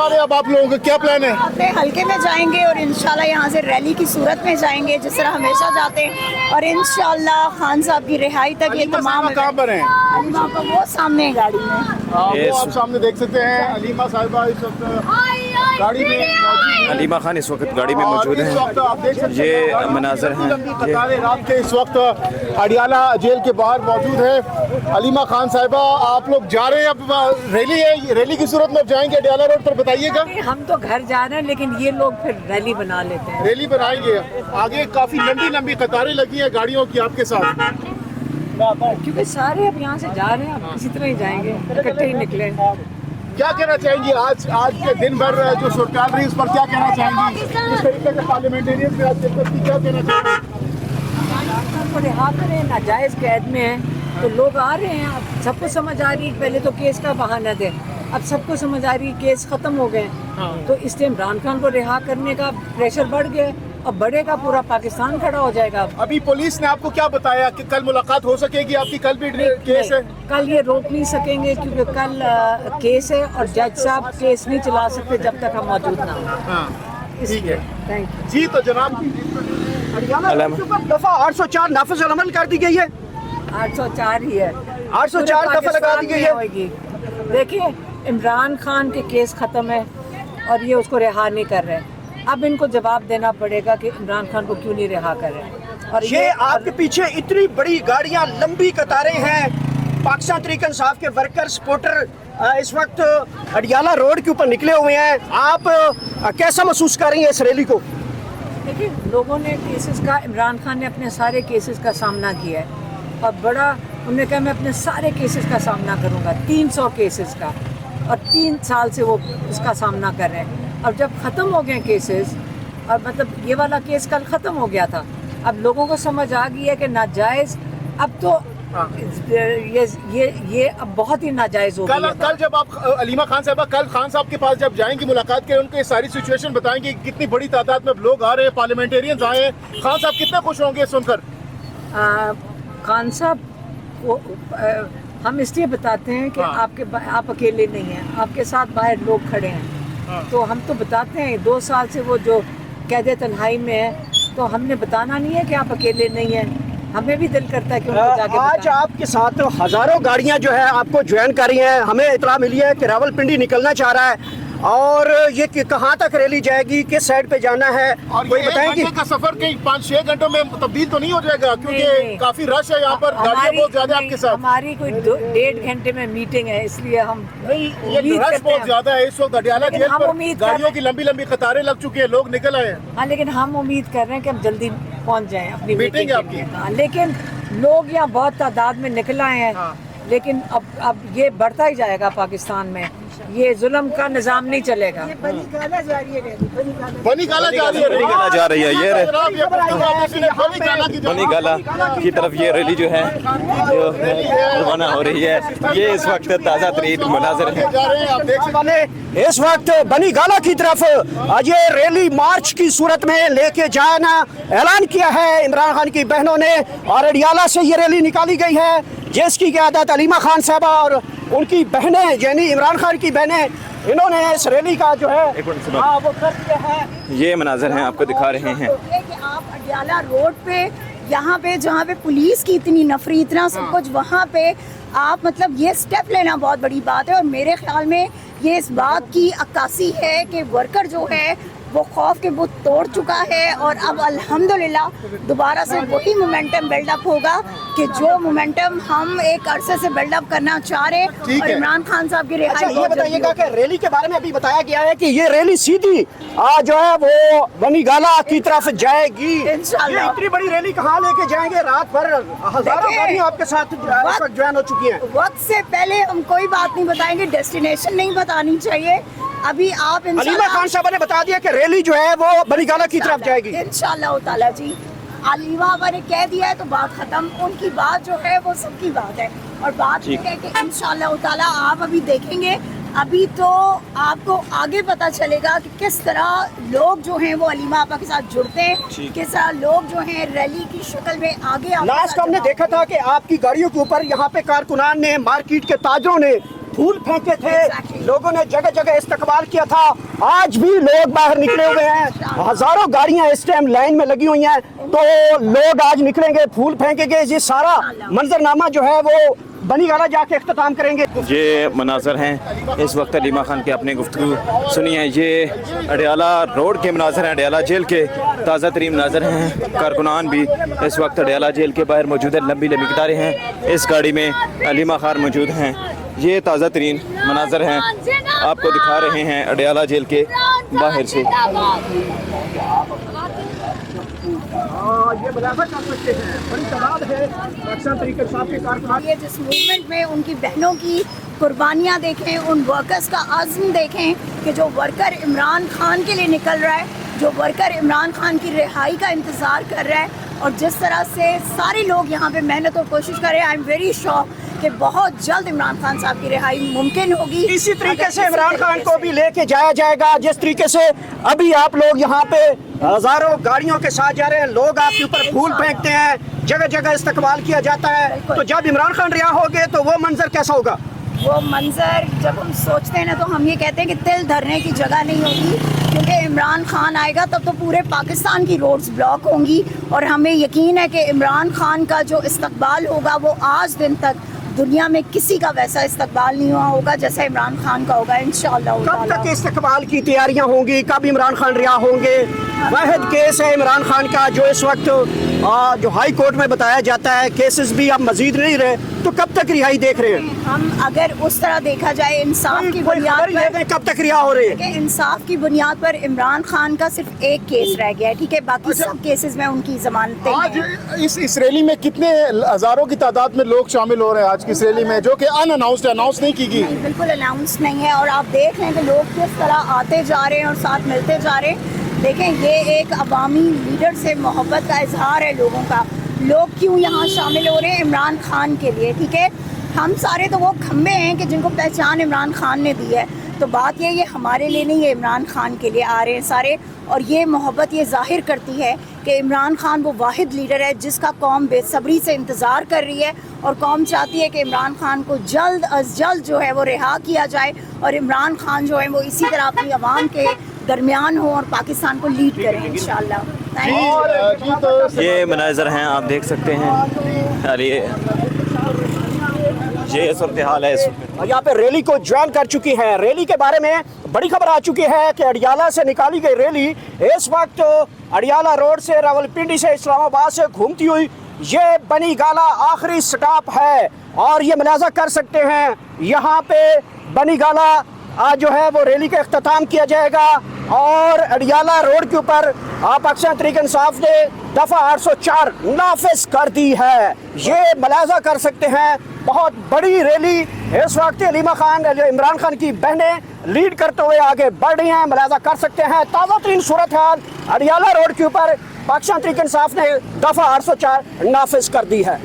رہے ہیں اب آپ لوگوں کا کیا پلان ہے؟ اپنے حلقے میں جائیں گے اور انشاءاللہ یہاں سے ریلی کی صورت میں جائیں گے جس طرح ہمیشہ جاتے ہیں، اور انشاءاللہ خان صاحب کی رہائی تک یہ تمام کہاں پر ہیں؟ علیمہ کا وہ سامنے ہے گاڑی میں، وہ آپ سامنے دیکھ سکتے ہیں علیمہ صاحبہ اس وقت گاڑی میں موجود ہیں۔ علیمہ خان اس وقت گاڑی میں موجود ہیں۔ اس وقت آپ دیکھ سکتے ہیں یہ مناظر ہیں، قطاریں رات کے اس وقت اڈیالہ جیل کے باہر موجود ہے۔ علیمہ خان صاحبہ آپ لوگ جا رہے ہیں، اب ریلی ہے، ریلی کی صورت میں اب جائیں گے اڈیالہ روڈ پر، بتائیے گا۔ ہم تو گھر جا رہے ہیں لیکن یہ لوگ پھر ریلی بنا لیتے ہیں۔ ریلی بنائیں گے، آگے کافی لمبی لمبی قطاریں لگی ہیں گاڑیوں کی آپ کے ساتھ، کیونکہ سارے اب یہاں سے جا رہے ہیں، اب اسی طرح ہی جائیں گے، اکٹھے ہی نکلیں۔ کیا کہنا چاہیں گی آج کے دن بھر جو صورتحال رہی اس پر کیا کہنا چاہیں گی؟ اس طریقے سے پارلیمنٹیرین سے آج کیا کہنا چاہیں گی؟ کو رہا کریں، ناجائز قید میں ہیں تو لوگ آ رہے ہیں، اب سب کو سمجھ آ رہی ہے، پہلے تو کیس کا بہانہ دے، اب سب کو سمجھ آ رہی ہے کیس ختم ہو گئے، تو اس لیے عمران خان کو رہا کرنے کا پریشر بڑھ گیا، اب بڑھے گا، پورا پاکستان کھڑا ہو جائے گا۔ ابھی پولیس نے آپ کو کیا بتایا کہ کل ملاقات ہو سکے گی آپ کی؟ کل بھی کیس ہے؟ کل یہ روک نہیں سکیں گے کیونکہ کل کیس ہے اور جج صاحب کیس نہیں چلا سکتے جب تک ہم موجود نہ ہوں۔ ٹھیک ہے، تھینک یو۔ جی تو جناب دفعہ 804 نافذ العمل کر دی گئی ہے، 804 ہی ہے، 804 دفعہ لگا دی گئی ہے۔ دیکھیں عمران خان کے کیس ختم ہے اور یہ اس کو رہا نہیں کر رہے، اب ان کو جواب دینا پڑے گا کہ عمران خان کو کیوں نہیں رہا کر رہے۔ اور یہ آپ کے پیچھے اتنی بڑی گاڑیاں، لمبی قطاریں ہیں، پاکستان تحریک انصاف کے ورکر سپورٹر اس وقت اڈیالہ روڈ کے اوپر نکلے ہوئے ہیں، آپ کیسا محسوس کر رہی ہیں اس ریلی کو؟ دیکھیں لوگوں نے کیسز کا، عمران خان نے اپنے سارے کیسز کا سامنا کیا ہے اور بڑا انہوں نے کہا میں اپنے سارے کیسز کا سامنا کروں گا، 300 کیسز کا، اور 3 سال سے وہ اس کا سامنا کر رہے ہیں۔ اب جب ختم ہو گئے کیسز، اور مطلب یہ والا کیس کل ختم ہو گیا تھا، اب لوگوں کو سمجھ آ گئی ہے کہ ناجائز، اب تو یہ اب بہت ہی ناجائز ہو گئی ہے۔ کل جب آپ علیمہ خان صاحبہ کل خان صاحب کے پاس جب جائیں گی ملاقات کے، ان کو یہ ساری سچویشن بتائیں گے، کتنی بڑی تعداد میں لوگ آ رہے ہیں، پارلیمنٹیرینز آئے ہیں، خان صاحب کتنے خوش ہوں گے سن کر؟ خان صاحب کو ہم اس لیے بتاتے ہیں کہ آپ اکیلے نہیں ہیں، آپ کے ساتھ باہر لوگ کھڑے ہیں، تو ہم تو بتاتے ہیں 2 سال سے وہ جو قید تنہائی میں ہے، تو ہم نے بتانا نہیں ہے کہ آپ اکیلے نہیں ہیں، ہمیں بھی دل کرتا ہے کہ ان کو جا کے آج آپ کے ساتھ ہزاروں گاڑیاں جو ہے آپ کو جوائن کر رہی ہیں، ہمیں اطلاع ملی ہے کہ راولپنڈی نکلنا چاہ رہا ہے، اور یہ کہاں تک ریلی جائے گی، کس سائڈ پہ جانا ہے، اور کوئی یہ بتائیں 1 گی؟ گھنٹے کا سفر کہیں 5-6 گھنٹوں میں تبدیل تو نہیں ہو جائے گا؟ کیونکہ نہیں۔ کافی رش ہے یہاں پر، گاڑیاں بہت زیادہ آپ کے ساتھ۔ ہماری کوئی 1.5 گھنٹے میں میٹنگ ہے، اس لیے ہم یہ رش بہت زیادہ ہے اس وقت اڈیالہ لیکن جیل ہم پر، امید کر رہے گاڑیوں کی لمبی لمبی قطاریں لگ چکی ہیں، لوگ نکل آئے ہیں۔ ہاں لیکن ہم امید کر رہے ہیں کہ ہم جلدی پہنچ جائیں اپنی میٹنگ ہے آپ کے کی؟ لیے۔ ہاں لیکن لوگ یہاں بہت تعداد میں نکل آئے ہیں، لیکن اب یہ بڑھتا ہی جائے گا پاکستان میں، یہ ظلم کا نظام نہیں چلے گا۔ بنی گالا جا رہی ہے، بنی گالا جا رہی ہے، یہ بنی گالا کی طرف یہ ریلی جو ہے جو روانہ ہو رہی ہے، یہ اس وقت تازہ ترین مناظر ہے۔ اس وقت بنی گالا کی طرف یہ ریلی مارچ کی صورت میں لے کے جانا اعلان کیا ہے عمران خان کی بہنوں نے، اور اڈیالہ سے یہ ریلی نکالی گئی ہے جس کی قیادت علیمہ خان صاحبہ اور ان کی بہنیں یعنی عمران خان کی بہنیں، انہوں نے اس ریلی کا جو ہے وہ کر دیا ہے۔ یہ مناظر ہیں آپ کو دکھا رہے ہیں۔ کہ آپ اڈیالہ روڈ پہ یہاں پہ جہاں پہ پولیس کی اتنی نفری، اتنا سب کچھ، وہاں پہ آپ مطلب یہ سٹیپ لینا بہت بڑی بات ہے، اور میرے خیال میں یہ اس بات کی عکاسی ہے کہ ورکر جو ہے وہ خوف کے بت توڑ چکا ہے، اور اب الحمدللہ دوبارہ سے وہی مومنٹم بلڈ اپ ہوگا کہ جو مومنٹم ہم ایک عرصے سے بلڈ اپ کرنا چاہ رہے ہیں، اور عمران خان صاحب کی رہائی یہ بتائیے گا کہ ریلی کے بارے میں ابھی بتایا گیا ہے کہ یہ ریلی سیدھی جو ہے وہ بنی گالا کی طرف جائے گی۔ انشاءاللہ۔ یہ اتنی بڑی ریلی کہاں لے کے جائیں گے؟ رات بھر ہزاروں گاڑیاں آپ کے ساتھ جوائن ہو چکی ہیں۔ وقت سے پہلے ہم کوئی بات نہیں بتائیں گے، ڈیسٹینیشن نہیں بتانی چاہیے، ابھی آپ علیمہ خان صاحبہ نے بتا دیا کہ ریلی جو ہے وہ بنی گالا کی طرف جائے گی۔ انشاءاللہ تعالیٰ جی، علیمہ ابا نے کہہ دیا ہے تو بات ختم، ان کی بات جو ہے وہ سب کی بات ہے، اور بات یہ ہے کہ انشاءاللہ تعالیٰ آپ ابھی دیکھیں گے، ابھی تو آپ کو آگے پتہ چلے گا کہ کس طرح لوگ جو ہیں وہ علیمہ آپا کے ساتھ جڑتے ہیں، کس طرح لوگ جو ہیں ریلی کی شکل میں آگے لاسٹ ہم نے دیکھا تھا کہ آپ کی گاڑیوں کے اوپر یہاں پہ کارکنان نے، مارکیٹ کے تاجروں نے پھول پھینکے تھے, Exactly. لوگوں نے جگہ جگہ استقبال کیا تھا. آج بھی لوگ باہر نکلے ہوئے ہیں, ہزاروں گاڑیاں اس ٹائم لائن میں لگی ہوئی ہیں, تو لوگ آج نکلیں گے, پھول پھینکیں گے. یہ سارا منظرنامہ جو ہے وہ بنی گالہ جا کے اختتام کریں گے. یہ مناظر ہیں اس وقت علیمہ خان کے اپنے گفتگو سنیے. یہ اڈیالہ روڈ کے مناظر ہیں, اڈیالہ جیل کے تازہ ترین مناظر ہیں. کارکنان بھی اس وقت اڈیالہ جیل کے باہر موجود ہیں, لمبی لمبی قطاریں ہیں. اس گاڑی میں علیمہ خان موجود ہیں. یہ تازہ ترین مناظر ہیں, آپ کو دکھا رہے ہیں اڈیالہ جیل کے باہر سے. یہ ملاحظہ کر سکتے ہیں بڑی تعداد ہے پاکستان تحریک انصاف کے کارکنان. یہ جس موومنٹ میں ان کی بہنوں کی قربانیاں دیکھیں, ان ورکرز کا عزم دیکھیں کہ جو ورکر عمران خان کے لیے نکل رہا ہے, جو ورکر عمران خان کی رہائی کا انتظار کر رہا ہے, اور جس طرح سے سارے لوگ یہاں پہ محنت اور کوشش کر رہے ہیں. آئی ایم ویری شیور کہ بہت جلد عمران خان صاحب کی رہائی ممکن ہوگی. اسی طریقے سے عمران خان کو بھی لے کے جایا جائے گا. جس طریقے سے ابھی آپ لوگ یہاں پہ ہزاروں گاڑیوں کے ساتھ جا رہے ہیں, لوگ آپ کے اوپر پھول پھینکتے ہیں, جگہ جگہ استقبال کیا جاتا ہے. تو جب عمران خان رہا ہوگے تو وہ منظر کیسا ہوگا؟ وہ منظر جب ہم سوچتے ہیں نا, تو ہم یہ کہتے ہیں کہ تل دھرنے کی جگہ نہیں ہوگی, کیونکہ عمران خان آئے گا تب تو پورے پاکستان کی روڈز بلاک ہوں گی. اور ہمیں یقین ہے کہ عمران خان کا جو استقبال ہوگا وہ آج دن تک دنیا میں کسی کا ویسا استقبال نہیں ہوا ہوگا جیسا عمران خان کا ہوگا انشاءاللہ. کب تک استقبال کی تیاریاں ہوں گی؟ کب عمران خان رہا ہوں گے؟ واحد کیس ہے عمران خان کا جو اس وقت جو ہائی کورٹ میں بتایا جاتا ہے, کیسز بھی اب مزید نہیں رہے, تو کب تک رہائی دیکھ رہے ہیں؟ ہم اگر اس طرح دیکھا جائے انصاف کی بنیاد پر, کب تک رہا ہو رہے ہیں؟ کہ انصاف کی بنیاد پر عمران خان کا صرف ایک کیس رہ گیا ہے, ٹھیک ہے, باقی سب کیسز میں ان کی ضمانتیں آج ہیں. اس ریلی میں کتنے ہزاروں کی تعداد میں لوگ شامل ہو رہے ہیں آج کی اس ریلی میں, جو کہ ان اناؤنسڈ اناؤنس نہیں کی گئی؟ بالکل اناؤنس نہیں ہے, اور آپ دیکھ لیں کہ لوگ کس طرح آتے جا رہے ہیں اور ساتھ ملتے جا رہے ہیں. دیکھیں, یہ ایک عوامی لیڈر سے محبت کا اظہار ہے لوگوں کا. لوگ کیوں یہاں شامل ہو رہے ہیں؟ عمران خان کے لیے, ٹھیک ہے. ہم سارے تو وہ کھمبے ہیں کہ جن کو پہچان عمران خان نے دی ہے. تو بات یہ ہمارے لیے نہیں, یہ عمران خان کے لیے آ رہے ہیں سارے. اور یہ محبت یہ ظاہر کرتی ہے کہ عمران خان وہ واحد لیڈر ہے جس کا قوم بے صبری سے انتظار کر رہی ہے, اور قوم چاہتی ہے کہ عمران خان کو جلد از جلد جو ہے وہ رہا کیا جائے, اور عمران خان جو ہے وہ اسی طرح اپنی عوام کے درمیان ہوں اور پاکستان کو لیڈ کریں انشاءاللہ. یہ مناظر ہیں, آپ دیکھ سکتے ہیں. یہ صورتحال ہے. یہاں پہ ریلی کو جوائن کر چکی ہے. ریلی کے بارے میں بڑی خبر آ چکی ہے کہ اڈیالہ سے نکالی گئی ریلی اس وقت اڈیالہ روڈ سے راولپنڈی سے اسلام آباد سے گھومتی ہوئی یہ بنی گالہ آخری سٹاپ ہے. اور یہ ملاحظہ کر سکتے ہیں یہاں پہ بنی گالہ آج جو ہے وہ ریلی کا اختتام کیا جائے گا, اور اڈیالہ روڈ کے اوپر پاکستان تحریک انصاف نے دفعہ 804 نافذ کر دی ہے. یہ ملاحظہ کر سکتے ہیں بہت بڑی ریلی اس وقت علیمہ خان عمران خان کی بہنیں لیڈ کرتے ہوئے آگے بڑھ رہی ہیں. ملاحظہ کر سکتے ہیں تازہ ترین صورتحال اڈیالہ روڈ کے اوپر پاکستان تحریک انصاف نے دفعہ 804 نافذ کر دی ہے.